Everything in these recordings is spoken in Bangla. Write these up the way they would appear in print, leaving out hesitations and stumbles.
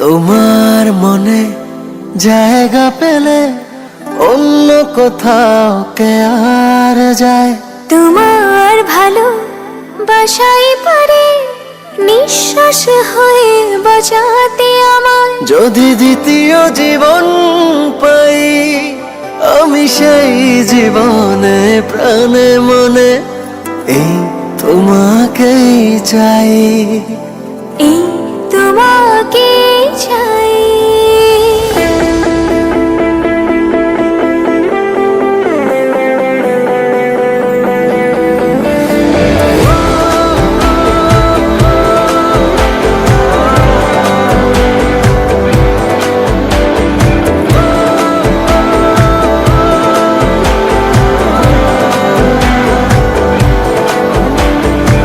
তোমার মনে জায়গা পেলে অন্য কোথাও কে আর যায়। তোমার ভালো বাসাই পারে নিঃশ্বাস হয়ে বাঁচাতে আমার। যদি দ্বিতীয় জীবন পাই আমি সেই জীবনে প্রাণে মনে এই তোমাকেই চাই, এই তোমাকে চাই।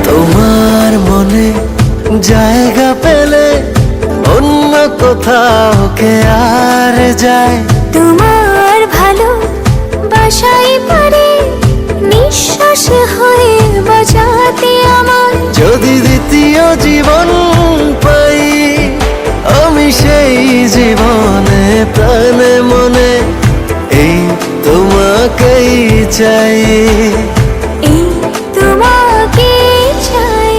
তোমার মনে জায়গা পেলে অন্য কোথাও কে আর যায়। তোমার ভালো বাসাই পারে নিঃশ্বাস হয়ে বাঁচাতে আমার। যদি দ্বিতীয় জীবন পাই আমি সেই জীবনে প্রাণে মনে এই তোমাকেই চাই, এই তোমাকে চাই।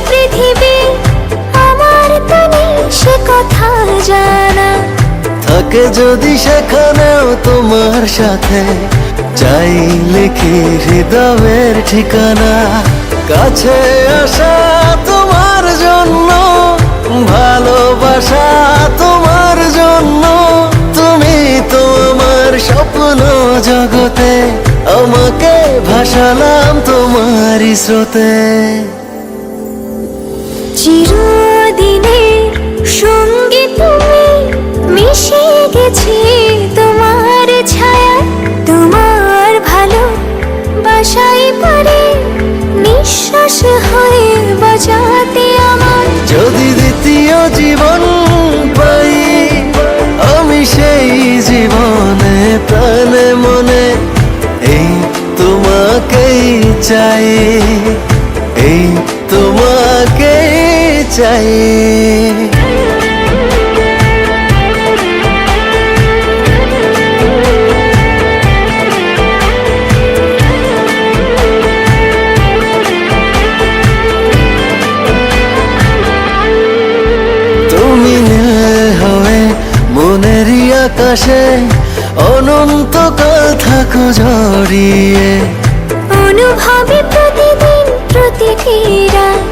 পৃথিবী আমার তানি সে কথা জানা থাকে যদি সেখানেও তোমার সাথে চাই লিখি হৃদয়ের ঠিকানা। কাছে আসা তোমার জন্য, ভালোবাসা তোমার জন্য, তুমি তো আমার স্বপ্ন জগতে, আমাকে ভাসালাম তোমারই স্রোতে। চিরদিনের সঙ্গী তুমি, মিশে গেছি তোমার ছায়া। তোমার ভালো বাসাই পারে নিঃশ্বাস হয়ে বাঁচাতে আমার। যদি দ্বিতীয় জীবন পাই আমি সেই জীবনে প্রাণে মনে এই তোমাকেই চাই, এই তোমাকেই চাই। তুমি নীল হয়ে মনেরই আকাশে অনন্তকাল থাকো জড়িয়ে। অনুভবে প্রতিদিন প্রতিটি রাত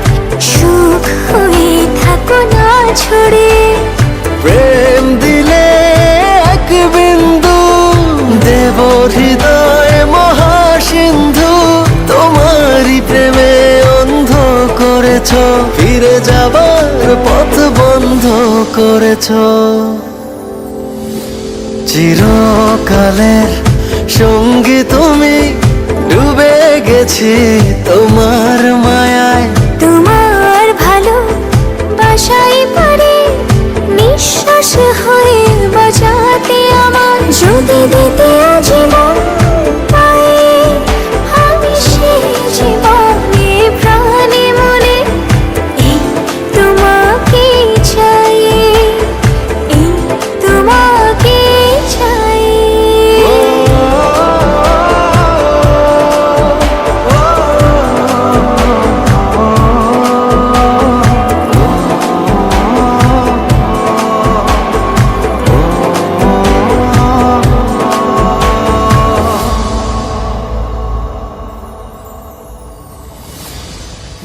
সুখ হয়ে থাকো না ছড়িয়ে। প্রেম দিলে এক বিন্দু দেব হৃদয় মহাসিন্ধু। তোমারই প্রেমে অন্ধ করেছ, ফিরে যাবার পথ বন্ধ করেছ। চিরকালের সঙ্গী তুমি, ডুবে গেছি তোমার মায়ায়। তোমার ভালো বাসাই পারে নিঃশ্বাস হয়ে বাঁচাতে আমার। যদি দ্বিতীয় জীবন পাই আমি সেই জীবনে প্রাণে মনে এই তোমাকে চাই, এই তোমাকে চাই। ও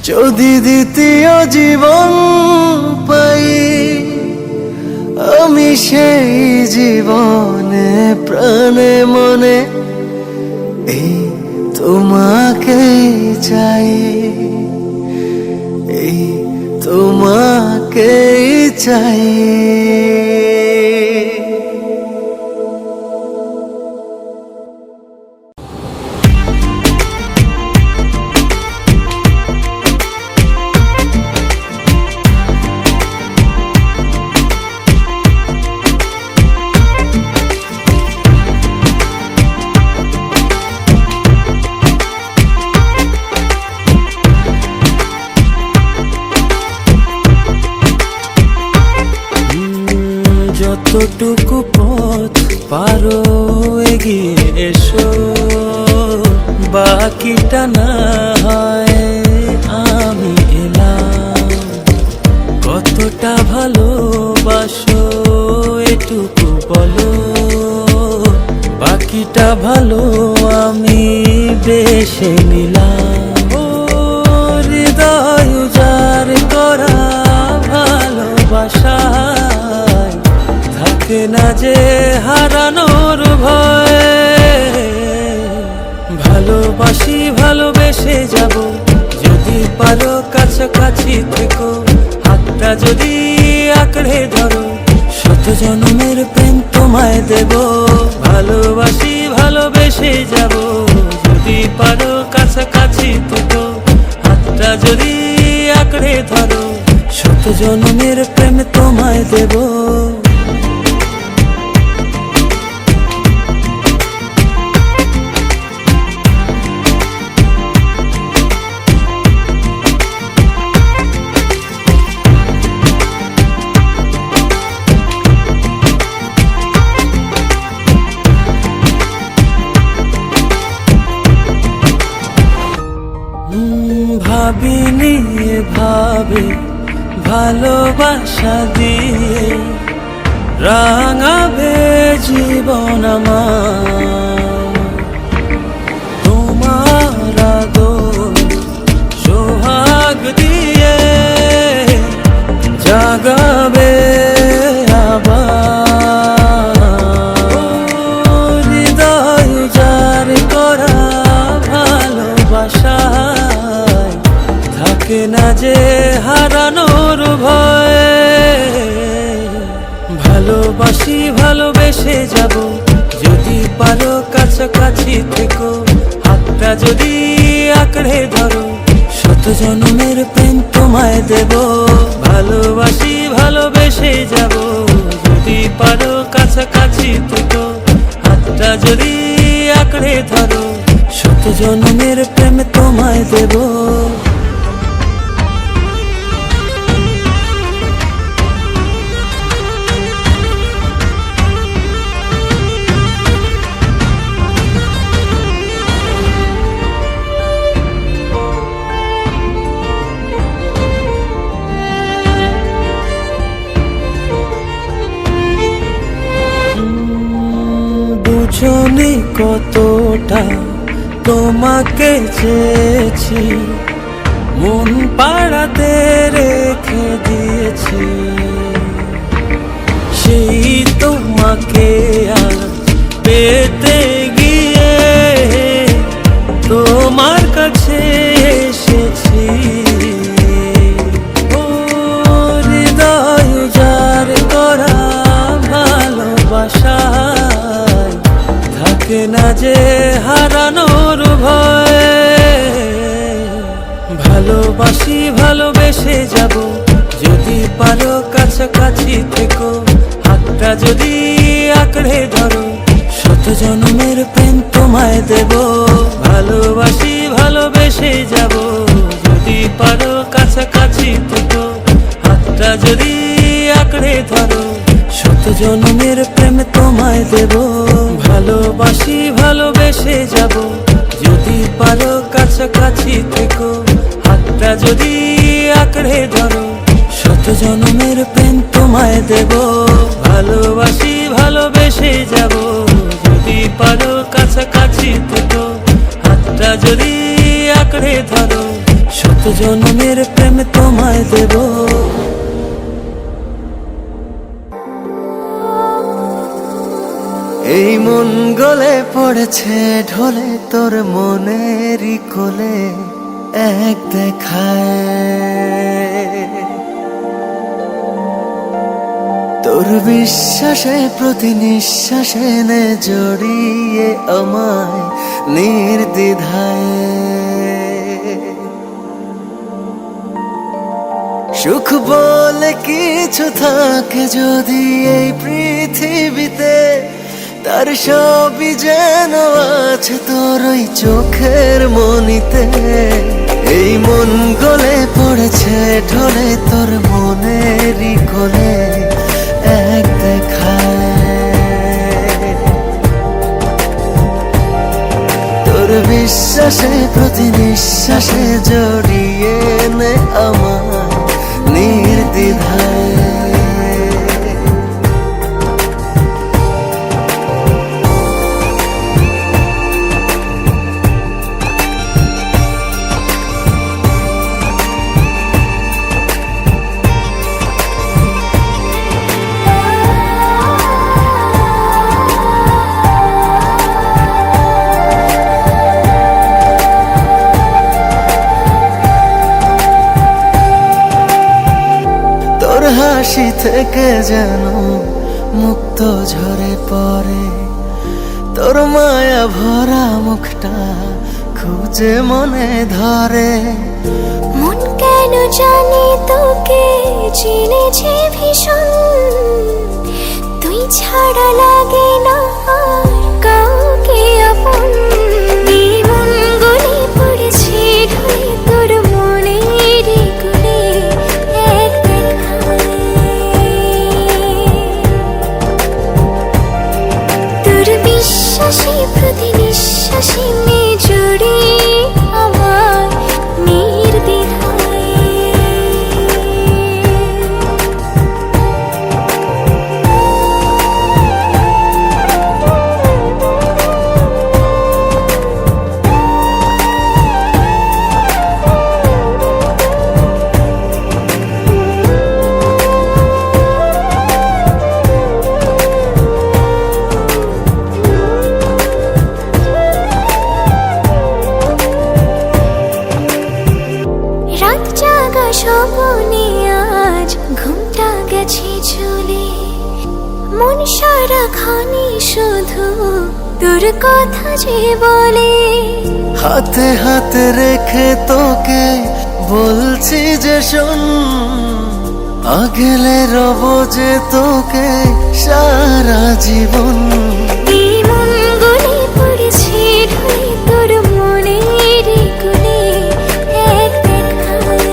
যদি দ্বিতীয় জীবন পাই, আমি সেই জীবনে প্রাণে মনে এই তোমাকেই চাই, এই তোমাকেই চাই। যতটুকু পথ পারো এগিয়ে এসো, বাকিটা না হয় আমি এলাম। কতটা ভালোবাসো এটুকু বলো, বাকিটা ভালো আমি বেশে নিলাম। ও হৃদয় উজাড় করা ভালোবাসা থাকে না যে হারানোর ভয়। ভালোবাসি ভালোবেসে যাব, যদি পারো কাছাকাছি থেকো, হাতটা যদি আঁকড়ে ধরো, শত জন্মের প্রেম তোমায় দেব। ভালোবাসি ভালোবেসে যাব, যদি পারো কাছাকাছি থেকো, হাতটা যদি আঁকড়ে ধরো, শত জন্মের প্রেম তোমায় দেব। ভাবিনি ভাবে ভালোবাসা দিয়ে রাঙাবে জীবন আমার। তোমার আদর সোহাগ দিয়ে জাগাবে আবার। হৃদয় উজাড় করা ভালোবাসা থাকে না যে হারানোর ভয়। ভালোবাসি ভালোবেসে যাব, যদি পারো কাছাকাছি থেকো, হাতটা যদি আঁকড়ে ধরো, শত জন্মের প্রেম তোমায় দেব। ভালোবাসি ভালোবেসে যাব, যদি পারো কাছাকাছি থেকো, হাতটা যদি আঁকড়ে ধরো, শত জন্মের প্রেম তোমায় দেব। বুঝনি কতটা তোমাকে চেয়েছি, মন পাড়াতে রেখে দিয়েছি। সেই তোমাকে আজ পেতে গিয়ে তোমার কাছে এসেছি। ও হৃদয় উজাড় করা ভালোবাসা থাকে না যে হারানোর ভয়। ভালোবাসি ভালোবেসে যাব, যদি পারো কাছাকাছি থেকো, হাতটা যদি আঁকড়ে ধরো, শত জন্মের প্রেম তোমায় দেব। ভালোবাসি ভালোবেসে যাব, যদি পারো কাছাকাছি থেকো, হাতটা যদি আঁকড়ে ধরো, শত জন্মের প্রেম তোমায় দেব। ভালোবাসি ভালোবেসে যাব, যদি পারো কাছাকাছি থেকো, হাতটা যদি আঁকড়ে ধরো, শত জন্মের প্রেম তোমায় দেব। ভালোবাসি ভালোবেসে যাব, যদি পারো কাছাকাছি থেকো, হাতটা যদি আঁকড়ে ধরো, শত জনমের প্রেম তোমায় দেব। এই মন গলে পড়েছে ঢলে তোর মনেরই কোলে এক দেখায়। তোর বিশ্বাসে প্রতি নিঃশ্বাসে নে জড়িয়ে আমায় নির্দ্বিধায়। সুখ বলে কিছু থাকে যদি এই পৃথিবীতে, তার সবই যেন আছে তোর ওই চোখের মনিতে। এই মন গলে পড়েছে ঢলে তোর মনেরই কোলে এক দেখায়। তোর বিশ্বাসে প্রতি নিঃশ্বাসে জড়িয়ে নে আমার নির্দ্বিধায়। হাসি থেকে যেন মুক্ত ঝরে পড়ে, তোর মায়া ভরা মুখটা খুঁজে মনে ধরে। মন কেন জানি তোকে চিনেছে ভীষণ, তুই ছাড়া লাগে না আর কাউকে আপন। এই মন গলে পড়েছে ঢলে তোর মনেরই কোলে এক বিশ্বাসে প্রতি নিঃশ্বাসে নে জড়িয়ে আমার নির্দ্বিধায়। স্বপ্নে আজ ঘুমটা গেছে চলে, মন সারাখানি শুধু তোর কথা যে বলে। হাতে হাতে রেখে তোকে বলছি যে শোন, আগলে রব যে তোকে সারা জীবন। এই মন গলে পড়েছে ঢলে তোর মনেরই কোলে এক দেখায়।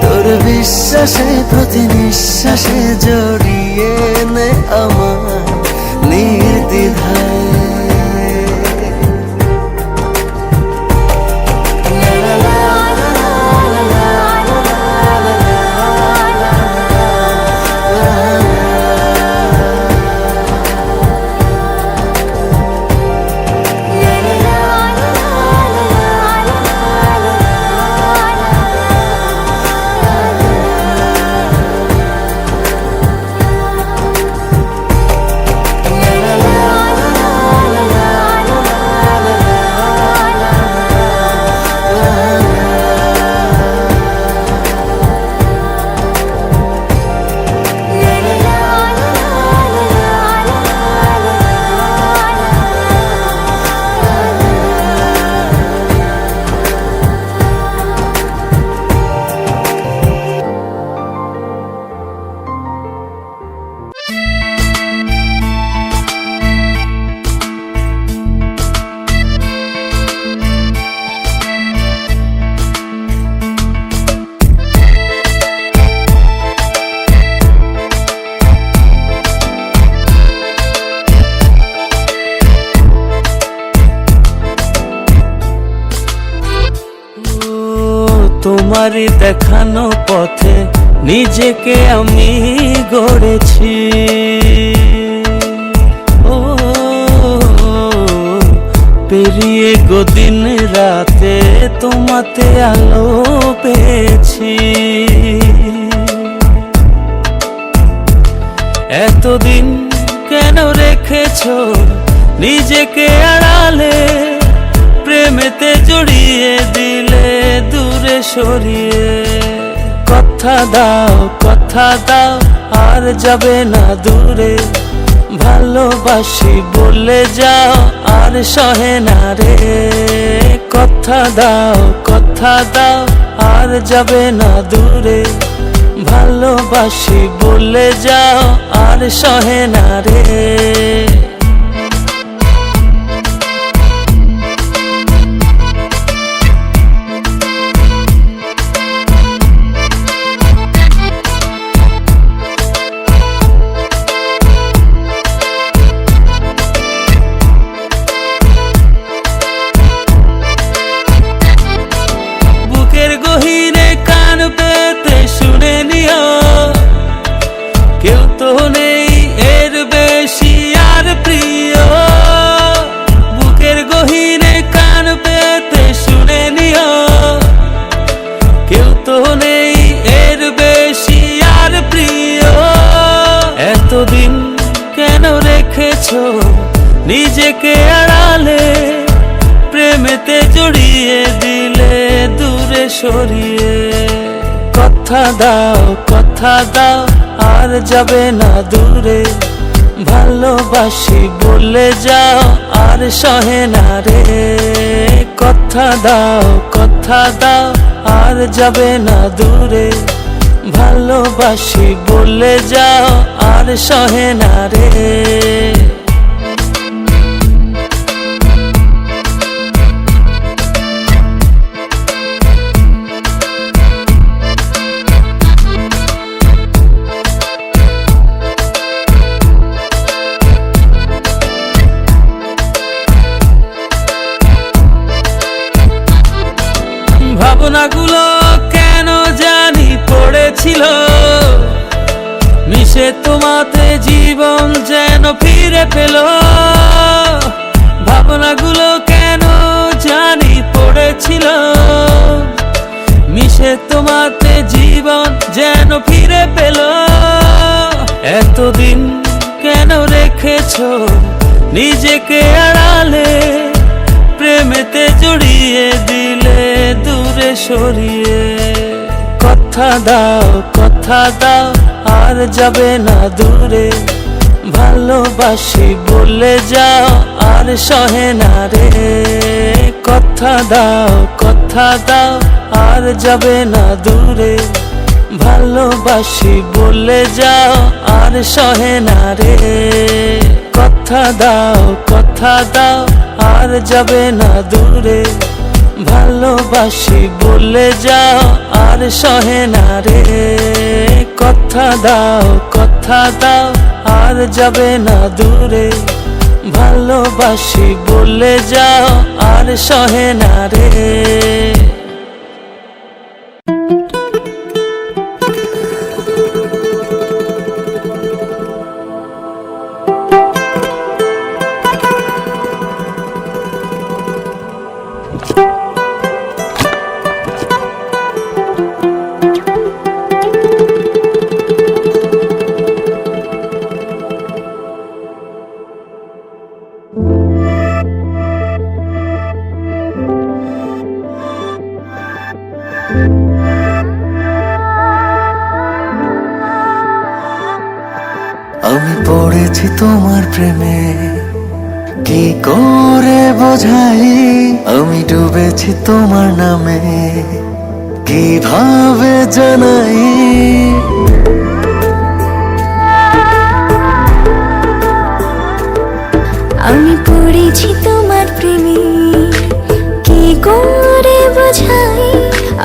তোর বিশ্বাসে প্রতি নিঃশ্বাসে জড়িয়ে নে আমার নির্দ্বিধায়। তোমারই দেখানো পথে নিজেকে আমি গড়েছি। পেরিয়ে গো দিন রাতে তোমাতে আলো পেয়েছি। এতদিন কেন রেখেছো নিজেকে আড়ালে, প্রেমেতে জড়িয়ে দিলে দূরে সরিয়ে। কথা দাও আর যাবে না দূরে, ভালোবাসি বলে যাও আর সহে না রে। কথা দাও আর যাবে না দূরে, ভালোবাসি বলে যাও আর সহে না রে। বুকের গহীনে কান পেতে শুনে নিও, কেউ তো নেই এর বেশি আর প্রিয়। বুকের গহীনে কান পেতে শুনে নিও, কেউ তো নেই এর বেশি আর প্রিয়। এতদিন কেন রেখেছো নিজেকে আড়ালে, প্রেমেতে জড়িয়ে দিলে দূরে সরিয়ে। কথা দাও আর যাবে না দূরে, ভালোবাসি বলে যাও আর সহে না রে। কথা দাও আর যাবে না দূরে, ভালোবাসি বলে যাও আর সহে না রে। ভাবনাগুলো কেন জানি পড়েছিল, মিশে তোমাতে জীবন যেন ফিরে পেল। ভাবনাগুলো কেন জানি পড়েছিল, মিশে তোমাতে জীবন যেন ফিরে পেল। এতদিন কেন রেখেছো নিজেকে আড়ালে, প্রেমেতে জড়িয়ে দিলে দূরে সরিয়ে। কথা দাও আর যাবে না দূরে, ভালোবাসি বলে যাও আর সহে না রে। কথা দাও আর যাবে না দূরে, ভালোবাসি বলে যাও আর সহে না রে। কথা দাও আর যাবে না দূরে, ভালোবাসি বলে যাও আর সহে না রে। কথা দাও আর যাবে না দূরে, ভালোবাসি বলে যাও আর সহে না রে। আমি পড়েছি তোমার প্রেমে, কি করে বোঝাই। আমি ডুবেছি তোমার নামে, কিভাবে জানাই। আমি পড়েছি তোমার প্রেমে, কি করে বোঝাই।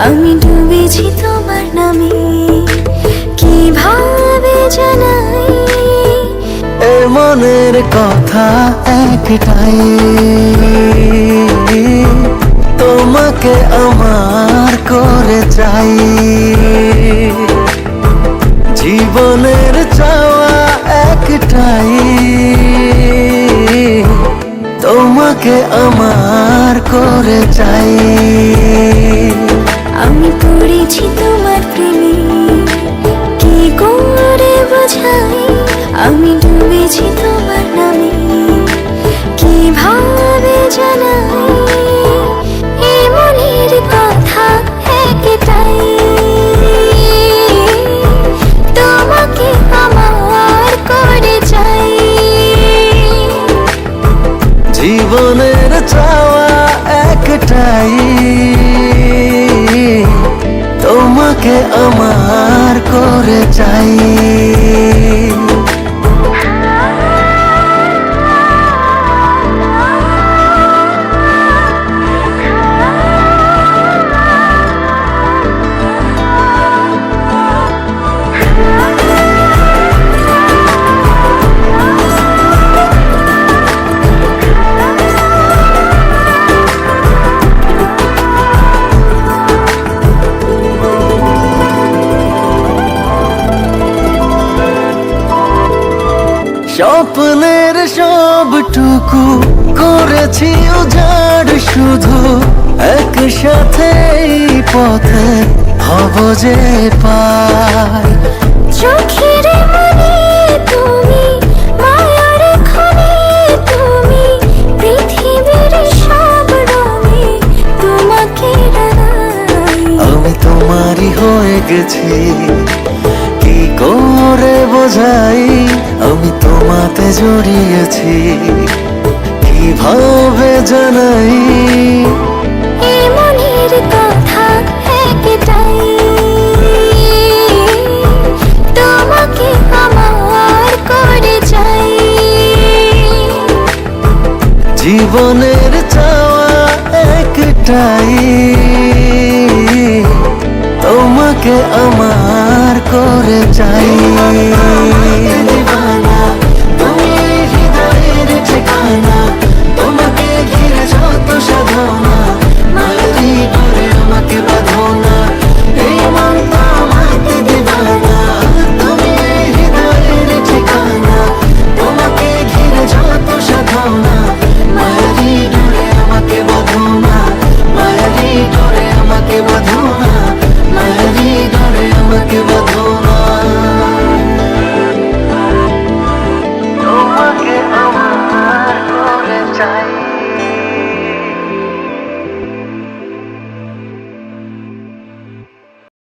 আমি ডুবেছি তোমার নামে, কিভাবে জানাই। এ মনের কথা একটাই, তোমাকে আমার করে চাই। জীবনের চাওয়া একটাই, তোমাকে আমার করে চাই। আমি পড়েছি তোমার প্রেমে, কি করে বোঝাই আমি ডুবেছি তোমার নামে, কিভাবে জানাই এই মনের কথা একটাই, তোমাকে আমার করে চাই। জীবনের চাওয়া একটাই, তোমাকে আমার করে চাই। স্বপ্নের সবটুকু করেছি উজাড়, শুধু একসাথে এই পথে হব যে পাই। চোখের মনে তুমি, মায়ার খনি তুমি, পৃথিবীর সব রঙে তোমাকে রাঙাই। আমি তোমারই হয়ে গেছি, কি করে বোঝাই আমি তোমাতে জড়িয়েছি, কিভাবে জানাই এই মনের কথা একটাই, তোমাকে আমার করে চাই। জীবনের চাওয়া একটাই, তোমাকে আমার করে চাই।